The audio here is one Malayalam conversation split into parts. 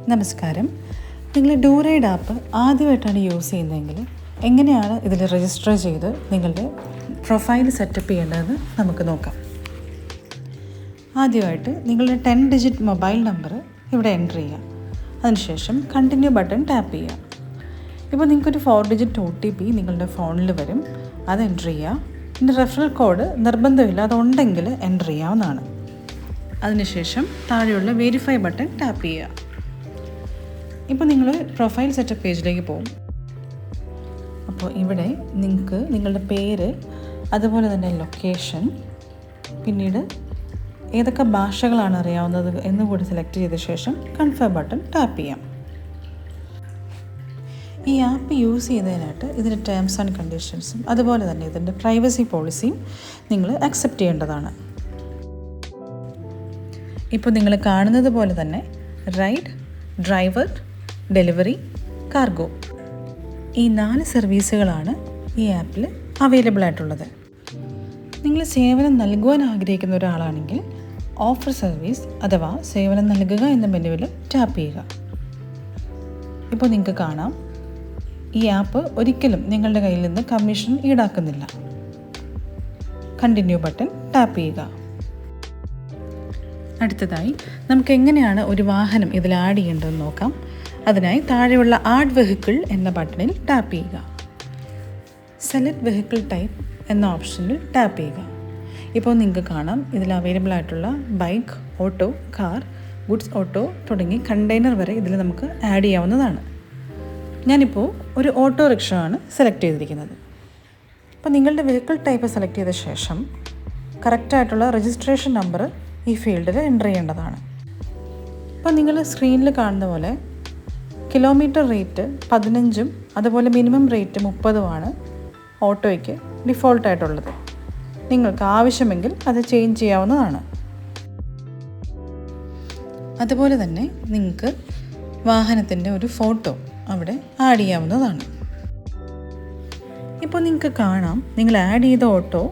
നമസ്കാരം. നിങ്ങൾ ഡു റൈഡ് ആപ്പ് ആദ്യമായിട്ടാണ് യൂസ് ചെയ്യുന്നതെങ്കിൽ എങ്ങനെയാണ് ഇതിൽ രജിസ്റ്റർ ചെയ്ത് നിങ്ങളുടെ പ്രൊഫൈൽ സെറ്റപ്പ് ചെയ്യേണ്ടതെന്ന് നമുക്ക് നോക്കാം. ആദ്യമായിട്ട് നിങ്ങളുടെ 10 ഡിജിറ്റ് മൊബൈൽ നമ്പർ ഇവിടെ എൻ്റർ ചെയ്യുക. അതിനുശേഷം കണ്ടിന്യൂ ബട്ടൺ ടാപ്പ് ചെയ്യുക. ഇപ്പോൾ നിങ്ങൾക്കൊരു 4 ഡിജിറ്റ് OTP നിങ്ങളുടെ ഫോണിൽ വരും. അത് എൻ്റർ ചെയ്യുക. ഇതിൻ്റെ റെഫറൽ കോഡ് നിർബന്ധമില്ല, അതുണ്ടെങ്കിൽ എൻ്റർ ചെയ്യാവുന്നതാണ്. അതിനുശേഷം താഴെയുള്ള വെരിഫൈ ബട്ടൺ ടാപ്പ് ചെയ്യുക. ഇപ്പോൾ നിങ്ങൾ പ്രൊഫൈൽ സെറ്റപ്പ് പേജിലേക്ക് പോകും. അപ്പോൾ ഇവിടെ നിങ്ങൾക്ക് നിങ്ങളുടെ പേര്, അതുപോലെ തന്നെ ലൊക്കേഷൻ, പിന്നീട് ഏതൊക്കെ ഭാഷകളാണ് അറിയാവുന്നത് എന്നുകൂടി സെലക്ട് ചെയ്ത ശേഷം കൺഫേം ബട്ടൺ ടാപ്പ് ചെയ്യാം. ഈ ആപ്പ് യൂസ് ചെയ്യുന്നതിനായിട്ട് ഇതിൻ്റെ ടേംസ് ആൻഡ് കണ്ടീഷൻസും അതുപോലെ തന്നെ ഇതിൻ്റെ പ്രൈവസി പോളിസിയും നിങ്ങൾ അക്സെപ്റ്റ് ചെയ്യേണ്ടതാണ്. ഇപ്പോൾ നിങ്ങൾ കാണുന്നത് പോലെ തന്നെ റൈഡ്, ഡ്രൈവർ, ഡെലിവറി, കാർഗോ, ഈ 4 സർവീസുകളാണ് ഈ ആപ്പിൽ അവൈലബിൾ ആയിട്ടുള്ളത്. നിങ്ങൾ സേവനം നൽകുവാൻ ആഗ്രഹിക്കുന്ന ഒരാളാണെങ്കിൽ ഓഫർ സർവീസ് അഥവാ സേവനം നൽകുക എന്ന മെനുവിൽ ടാപ്പ് ചെയ്യുക. ഇപ്പോൾ നിങ്ങൾക്ക് കാണാം, ഈ ആപ്പ് ഒരിക്കലും നിങ്ങളുടെ കയ്യിൽ നിന്ന് കമ്മീഷൻ ഈടാക്കുന്നില്ല. കണ്ടിന്യൂ ബട്ടൺ ടാപ്പ് ചെയ്യുക. അടുത്തതായി നമുക്ക് എങ്ങനെയാണ് ഒരു വാഹനം ഇതിൽ ആഡ് ചെയ്യേണ്ടതെന്ന് നോക്കാം. അതിനായി താഴെയുള്ള ആഡ് വെഹിക്കിൾ എന്ന ബട്ടണിൽ ടാപ്പ് ചെയ്യുക. സെലക്ട് വെഹിക്കിൾ ടൈപ്പ് എന്ന ഓപ്ഷനിൽ ടാപ്പ് ചെയ്യുക. ഇപ്പോൾ നിങ്ങൾക്ക് കാണാം, ഇതിൽ അവൈലബിൾ ആയിട്ടുള്ള bike, auto, car, goods auto തുടങ്ങി കണ്ടെയ്നർ വരെ ഇതിൽ നമുക്ക് ആഡ് ചെയ്യാവുന്നതാണ്. ഞാനിപ്പോൾ ഒരു ഓട്ടോറിക്ഷ ആണ് സെലക്ട് ചെയ്തിരിക്കുന്നത്. അപ്പോൾ നിങ്ങളുടെ വെഹിക്കിൾ ടൈപ്പ് സെലക്ട് ചെയ്ത ശേഷം കറക്റ്റായിട്ടുള്ള രജിസ്ട്രേഷൻ നമ്പർ ഈ ഫീൽഡിൽ എൻ്റർ ചെയ്യേണ്ടതാണ്. അപ്പോൾ നിങ്ങൾ സ്ക്രീനിൽ കാണുന്ന പോലെ കിലോമീറ്റർ റേറ്റ് 15ഉം അതുപോലെ മിനിമം റേറ്റ് 30ഉമാണ് ഓട്ടോയ്ക്ക് ഡിഫോൾട്ടായിട്ടുള്ളത്. നിങ്ങൾക്ക് ആവശ്യമെങ്കിൽ അത് ചേഞ്ച് ചെയ്യാവുന്നതാണ്. അതുപോലെ തന്നെ നിങ്ങൾക്ക് വാഹനത്തിൻ്റെ ഒരു ഫോട്ടോ അവിടെ ആഡ് ചെയ്യാവുന്നതാണ്. ഇപ്പോൾ നിങ്ങൾക്ക് കാണാം, നിങ്ങൾ ആഡ് ചെയ്ത ഓട്ടോ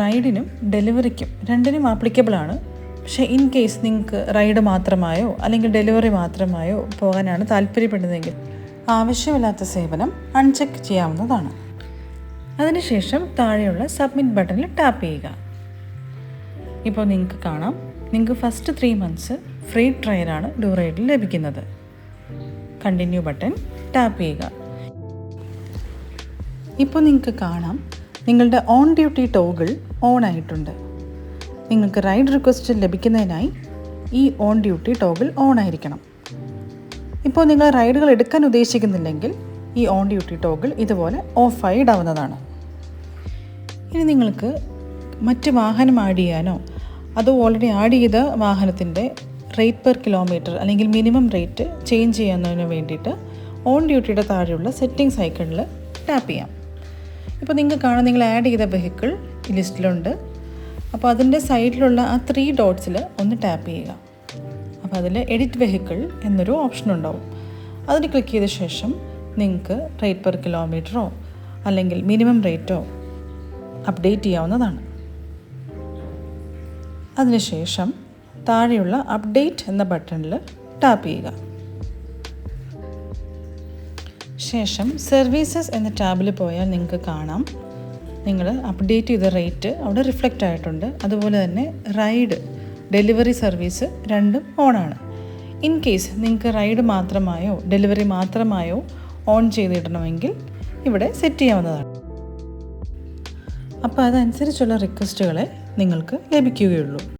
റൈഡിനും ഡെലിവറിക്കും രണ്ടിനും ആപ്ലിക്കബിളാണ്. പക്ഷേ ഇൻ കേസ് നിങ്ങൾക്ക് റൈഡ് മാത്രമായോ അല്ലെങ്കിൽ ഡെലിവറി മാത്രമായോ പോകാനാണ് താല്പര്യപ്പെടുന്നതെങ്കിൽ ആവശ്യമില്ലാത്ത സേവനം അൺചെക്ക് ചെയ്യാവുന്നതാണ്. അതിനുശേഷം താഴെയുള്ള സബ്മിറ്റ് ബട്ടണിൽ ടാപ്പ് ചെയ്യുക. ഇപ്പോൾ നിങ്ങൾക്ക് കാണാം, നിങ്ങൾക്ക് ഫസ്റ്റ് 3 മന്ത്സ് ഫ്രീ ട്രയലാണ് ഡു റൈഡിൽ ലഭിക്കുന്നത്. കണ്ടിന്യൂ ബട്ടൺ ടാപ്പ് ചെയ്യുക. ഇപ്പോൾ നിങ്ങൾക്ക് കാണാം, നിങ്ങളുടെ ഓൺ ഡ്യൂട്ടി ടോഗിൾ ഓൺ ആയിട്ടുണ്ട്. നിങ്ങൾക്ക് റൈഡ് റിക്വസ്റ്റ് ലഭിക്കുന്നതിനായി ഈ ഓൺ ഡ്യൂട്ടി ടോഗിൾ ഓൺ ആയിരിക്കണം. ഇപ്പോൾ നിങ്ങൾ റൈഡുകൾ എടുക്കാൻ ഉദ്ദേശിക്കുന്നില്ലെങ്കിൽ ഈ ഓൺ ഡ്യൂട്ടി ടോഗിൾ ഇതുപോലെ ഓഫായി ഇടാവുന്നതാണ്. ഇനി നിങ്ങൾക്ക് മറ്റ് വാഹനം ആഡ് ചെയ്യാനോ അതോ ഓൾറെഡി ആഡ് ചെയ്ത വാഹനത്തിൻ്റെ റേറ്റ് പെർ കിലോമീറ്റർ അല്ലെങ്കിൽ മിനിമം റേറ്റ് ചേഞ്ച് ചെയ്യുന്നതിന് വേണ്ടിയിട്ട് ഓൺ ഡ്യൂട്ടിയുടെ താഴെയുള്ള സെറ്റിംഗ്സ് ഐക്കണിൽ ടാപ്പ് ചെയ്യാം. ഇപ്പോൾ നിങ്ങൾക്ക് കാണാം, നിങ്ങൾ ആഡ് ചെയ്ത വെഹിക്കിൾ ഈ ലിസ്റ്റിലുണ്ട്. അപ്പോൾ അതിൻ്റെ സൈഡിലുള്ള ആ 3 ഡോട്ട്സിൽ ഒന്ന് ടാപ്പ് ചെയ്യുക. അപ്പോൾ അതിൽ എഡിറ്റ് വെഹിക്കിൾ എന്നൊരു ഓപ്ഷൻ ഉണ്ടാവും. അതിന് ക്ലിക്ക് ചെയ്ത ശേഷം നിങ്ങൾക്ക് റേറ്റ് പെർ കിലോമീറ്ററോ അല്ലെങ്കിൽ മിനിമം റേറ്റോ അപ്ഡേറ്റ് ചെയ്യാവുന്നതാണ്. അതിനുശേഷം താഴെയുള്ള അപ്ഡേറ്റ് എന്ന ബട്ടണിൽ ടാപ്പ് ചെയ്യുക. ശേഷം സർവീസസ് എന്ന ടാബിൽ പോയാൽ നിങ്ങൾക്ക് കാണാം, നിങ്ങൾ അപ്ഡേറ്റ് ചെയ്ത റേറ്റ് അവിടെ റിഫ്ലക്റ്റ് ആയിട്ടുണ്ട്. അതുപോലെ തന്നെ റൈഡ്, ഡെലിവറി സർവീസ് രണ്ടും ഓണാണ്. ഇൻ കേസ് നിങ്ങൾക്ക് റൈഡ് മാത്രമായോ ഡെലിവറി മാത്രമായോ ഓൺ ചെയ്തിടണമെങ്കിൽ ഇവിടെ സെറ്റ് ചെയ്യാവുന്നതാണ്. അപ്പോൾ അതനുസരിച്ചുള്ള റിക്വസ്റ്റുകളെ നിങ്ങൾക്ക് ലഭിക്കുകയുള്ളൂ.